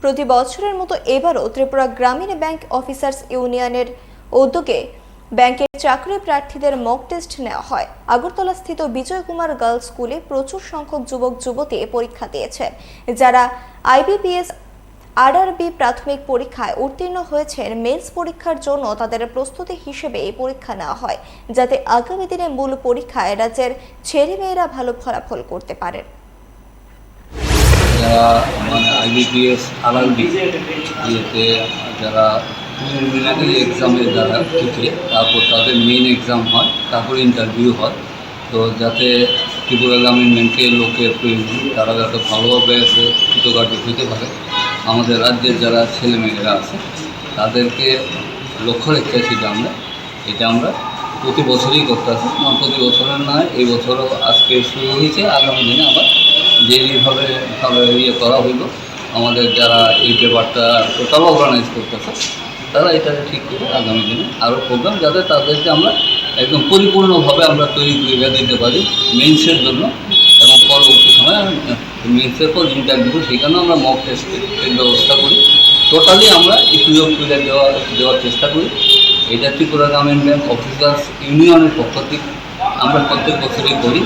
প্রতি বছরের মতো এবারও ত্রিপুরা গ্রামীণ ব্যাংক অফিসার্স ইউনিয়নের উদ্যোগে ব্যাংকের চাকরি প্রার্থীদের মক টেস্ট নেওয়া হয়। আগরতলাস্থিত বিজয় কুমার গার্লস স্কুলে প্রচুর সংখ্যক যুবক যুবতী পরীক্ষা দিয়েছেন, যারা আইবিপিএস আরআরবি প্রাথমিক পরীক্ষায় উত্তীর্ণ হয়েছেন। মেন্স পরীক্ষার জন্য তাদের প্রস্তুতি হিসেবে এই পরীক্ষা নেওয়া হয়, যাতে আগামী দিনে মূল পরীক্ষায় রাজ্যের ছেলেমেয়েরা ভালো ফলাফল করতে পারেন। যারা আইবিপিএস আরআরবি ইয়েতে যারা প্রিলিমিনারি এক্সামে যারা টিকে, তারপর তাদের মেইন এক্সাম হয়, তারপর ইন্টারভিউ হয়। তো যাতে ত্রিপুরা গ্রামীণ ব্যাংকের লোকের প্রয়োজন, তারা যাতে ভালোভাবে কৃতকার্য হতে পারে, আমাদের রাজ্যের যারা ছেলেমেয়েরা আছে তাদেরকে লক্ষ্য রেখেছি যে এটা আমরা প্রতি বছরই করতে আসি। প্রতি বছরের নয়, এই বছরও আজকে শুরু হয়েছে। আগামী দিনে আবার যেভাবে করা হইল, আমাদের যারা এই ব্যাপারটা টোটাল অর্গানাইজ করতেছে তারা এটা ঠিক করে আগামী দিনে আরও প্রোগ্রাম, যাতে তাদেরকে আমরা একদম পরিপূর্ণভাবে আমরা তৈরি করে দিতে পারি মেন্সের জন্য। এবং পরবর্তী সময় মেন্সের পর ইন্টারভিউ, সেখানেও আমরা মক টেস্টের ব্যবস্থা করি। টোটালি আমরা সুযোগ করে দেওয়ার চেষ্টা করি। এটা ত্রিপুরা গ্রামীণ ব্যাংক অফিসার্স ইউনিয়নের পক্ষ থেকে আমরা প্রত্যেক বছরই করি।